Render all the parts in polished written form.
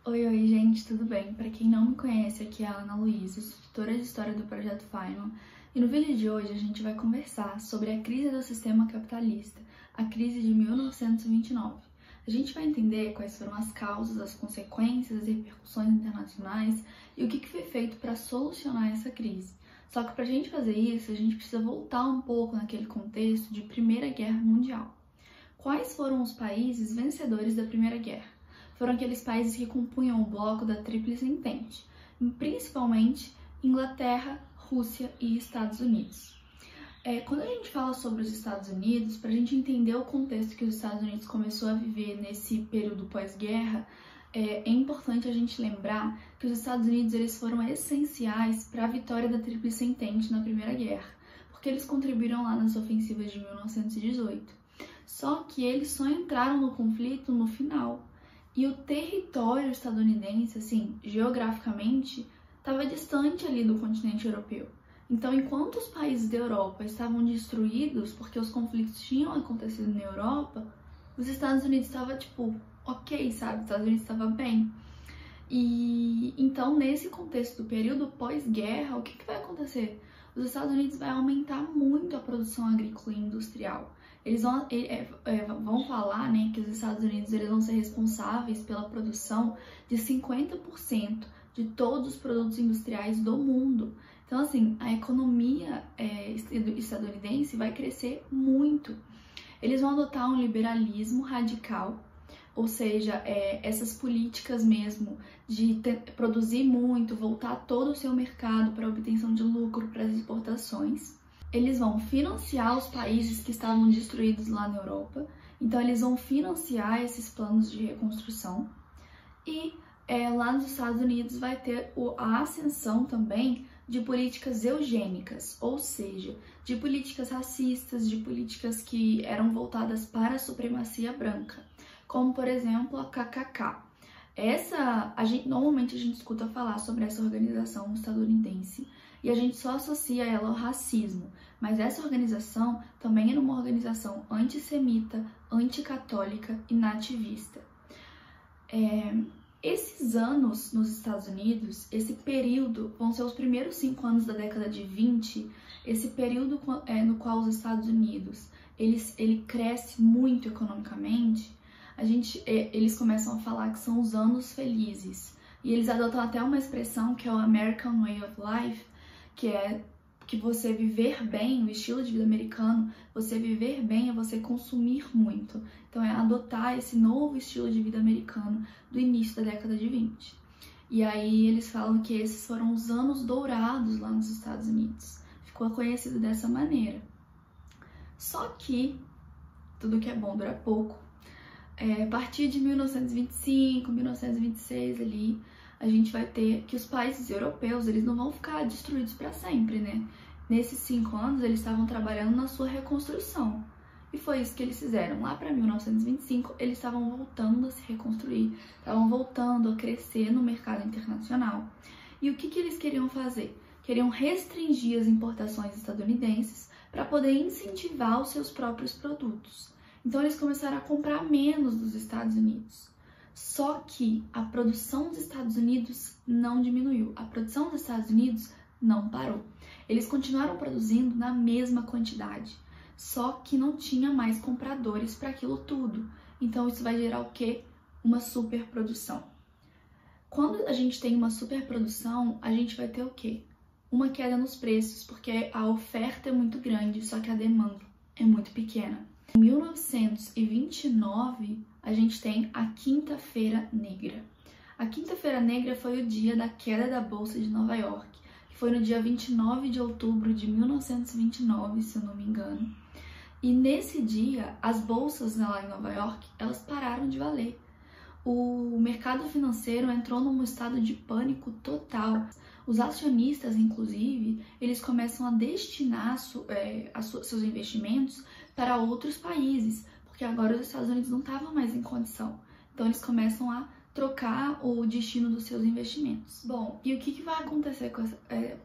Oi, gente, tudo bem? Para quem não me conhece, aqui é a Ana Luísa, instrutora de História do Projeto Feynman, e no vídeo de hoje a gente vai conversar sobre a crise do sistema capitalista, a crise de 1929. A gente vai entender quais foram as causas, as consequências, as repercussões internacionais e o que foi feito para solucionar essa crise. Só que para a gente fazer isso, a gente precisa voltar um pouco naquele contexto de Primeira Guerra Mundial. Quais foram os países vencedores da Primeira Guerra? Foram aqueles países que compunham o bloco da Tríplice Entente, principalmente Inglaterra, Rússia e Estados Unidos. Quando a gente fala sobre os Estados Unidos, para a gente entender o contexto que os Estados Unidos começou a viver nesse período pós-guerra, é importante a gente lembrar que os Estados Unidos eles foram essenciais para a vitória da Tríplice Entente na Primeira Guerra, porque eles contribuíram lá nas ofensivas de 1918. Só que eles só entraram no conflito no final. E o território estadunidense, assim, geograficamente, estava distante ali do continente europeu. Então, enquanto os países da Europa estavam destruídos porque os conflitos tinham acontecido na Europa, os Estados Unidos estavam, tipo, ok, sabe? Os Estados Unidos estava bem. E então, nesse contexto do período pós-guerra, o que vai acontecer? Os Estados Unidos vai aumentar muito a produção agrícola e industrial. Eles vão falar, né, que os Estados Unidos eles vão ser responsáveis pela produção de 50% de todos os produtos industriais do mundo. Então, assim, a economia estadunidense vai crescer muito. Eles vão adotar um liberalismo radical, ou seja, essas políticas mesmo de produzir muito, voltar todo o seu mercado para a obtenção de lucro, para as exportações. Eles vão financiar os países que estavam destruídos lá na Europa, então eles vão financiar esses planos de reconstrução. E lá nos Estados Unidos vai ter a ascensão também de políticas eugênicas, ou seja, de políticas racistas, de políticas que eram voltadas para a supremacia branca, como por exemplo a KKK. Normalmente a gente escuta falar sobre essa organização estadunidense e a gente só associa ela ao racismo, mas essa organização também era uma organização antissemita, anticatólica e nativista. Esses anos nos Estados Unidos, esse período, vão ser os primeiros 5 anos da década de 20, esse período no qual os Estados Unidos ele cresce muito economicamente. Eles começam a falar que são os anos felizes. E eles adotam até uma expressão que é o American Way of Life, que é que você viver bem, o estilo de vida americano, você viver bem é você consumir muito. Então é adotar esse novo estilo de vida americano do início da década de 20. E aí eles falam que esses foram os anos dourados lá nos Estados Unidos. Ficou conhecido dessa maneira. Só que tudo que é bom dura pouco. A partir de 1925, 1926 ali, a gente vai ter que os países europeus, eles não vão ficar destruídos para sempre, né? Nesses 5 anos, eles estavam trabalhando na sua reconstrução. E foi isso que eles fizeram. Lá para 1925, eles estavam voltando a se reconstruir, estavam voltando a crescer no mercado internacional. E o que eles queriam fazer? Queriam restringir as importações estadunidenses para poder incentivar os seus próprios produtos. Então, eles começaram a comprar menos dos Estados Unidos. Só que a produção dos Estados Unidos não diminuiu, a produção dos Estados Unidos não parou. Eles continuaram produzindo na mesma quantidade, só que não tinha mais compradores para aquilo tudo. Então isso vai gerar o quê? Uma superprodução. Quando a gente tem uma superprodução, a gente vai ter o quê? Uma queda nos preços, porque a oferta é muito grande, só que a demanda é muito pequena. Em 1929, a gente tem a Quinta-feira Negra. A Quinta-feira Negra foi o dia da queda da Bolsa de Nova York, que foi no dia 29 de outubro de 1929, se eu não me engano. E nesse dia, as bolsas lá em Nova York, elas pararam de valer. O mercado financeiro entrou num estado de pânico total. Os acionistas, inclusive, eles começam a destinar seus investimentos para outros países, porque agora os Estados Unidos não estavam mais em condição. Então, eles começam a trocar o destino dos seus investimentos. Bom, e o que vai acontecer com essa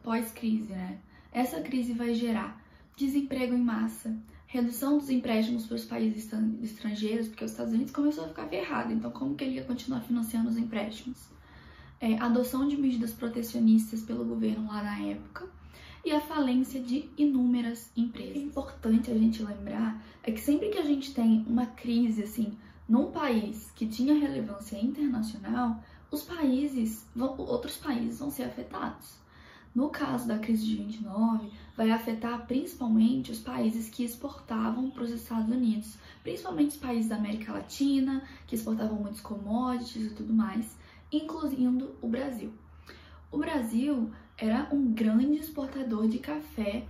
pós-crise, né? Essa crise vai gerar desemprego em massa, redução dos empréstimos para os países estrangeiros, porque os Estados Unidos começou a ficar ferrado, então como que ele ia continuar financiando os empréstimos? Adoção de medidas protecionistas pelo governo lá na época e a falência de inúmeras empresas. O importante a gente lembrar é que sempre que a gente tem uma crise assim num país que tinha relevância internacional, outros países vão ser afetados. No caso da crise de 29, vai afetar principalmente os países que exportavam para os Estados Unidos, principalmente os países da América Latina, que exportavam muitos commodities e tudo mais, incluindo o Brasil. O Brasil era um grande exportador de café,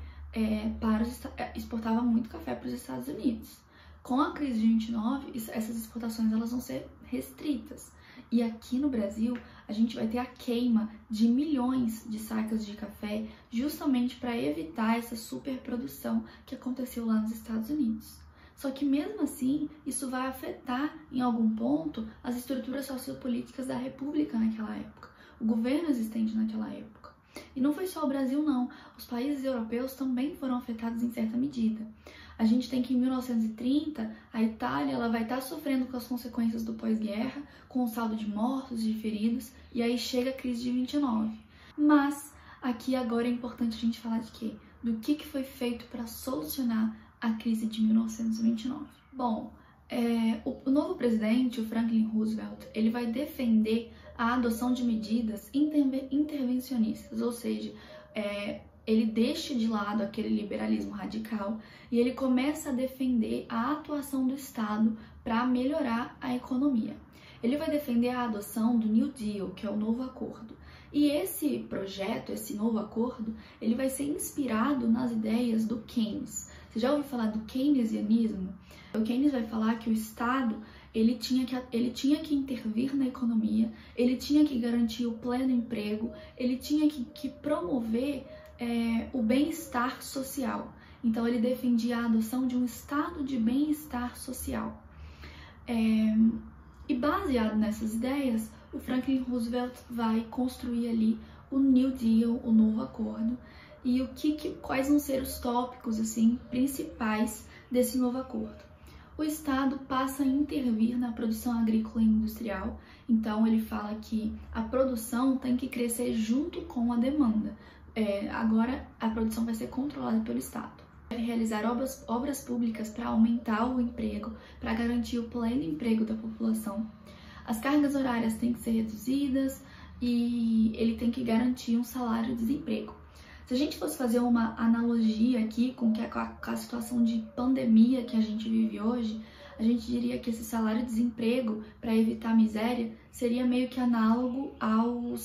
exportava muito café para os Estados Unidos. Com a crise de 29, essas exportações elas vão ser restritas. E aqui no Brasil, a gente vai ter a queima de milhões de sacas de café justamente para evitar essa superprodução que aconteceu lá nos Estados Unidos. Só que mesmo assim, isso vai afetar em algum ponto as estruturas sociopolíticas da República naquela época, o governo existente naquela época. E não foi só o Brasil não, os países europeus também foram afetados em certa medida. A gente tem que em 1930, a Itália ela vai estar sofrendo com as consequências do pós-guerra, com o saldo de mortos e feridos, e aí chega a crise de 29. Mas aqui agora é importante a gente falar de quê? Do que foi feito para solucionar a crise de 1929. Bom, o novo presidente, o Franklin Roosevelt, ele vai defender a adoção de medidas intervencionistas, ou seja, ele deixa de lado aquele liberalismo radical e ele começa a defender a atuação do Estado para melhorar a economia. Ele vai defender a adoção do New Deal, que é o novo acordo. E esse projeto, esse novo acordo, ele vai ser inspirado nas ideias do Keynes. Você já ouviu falar do keynesianismo? O Keynes vai falar que o Estado ele tinha que intervir na economia, ele tinha que garantir o pleno emprego, ele tinha que promover o bem-estar social. Então ele defendia a adoção de um estado de bem-estar social. E baseado nessas ideias, o Franklin Roosevelt vai construir ali o New Deal, o novo acordo, e quais vão ser os tópicos assim principais desse novo acordo. O Estado passa a intervir na produção agrícola e industrial, então ele fala que a produção tem que crescer junto com a demanda. Agora a produção vai ser controlada pelo Estado. Vai realizar obras públicas para aumentar o emprego, para garantir o pleno emprego da população. As cargas horárias têm que ser reduzidas e ele tem que garantir um salário-desemprego. Se a gente fosse fazer uma analogia aqui com a situação de pandemia que a gente vive hoje, a gente diria que esse salário-desemprego, para evitar a miséria, seria meio que análogo ao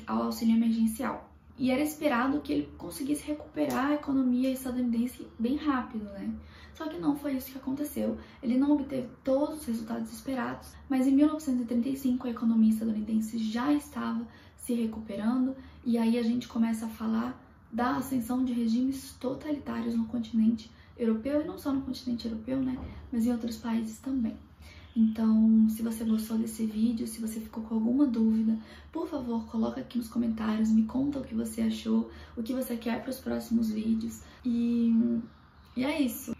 ao auxílio emergencial. E era esperado que ele conseguisse recuperar a economia estadunidense bem rápido, né? Só que não foi isso que aconteceu. Ele não obteve todos os resultados esperados, mas em 1935 a economia estadunidense já estava se recuperando e aí a gente começa a falar da ascensão de regimes totalitários no continente europeu, e não só no continente europeu, né? Mas em outros países também. Então, se você gostou desse vídeo, se você ficou com alguma dúvida, por favor, coloca aqui nos comentários, me conta o que você achou, o que você quer para os próximos vídeos. E é isso.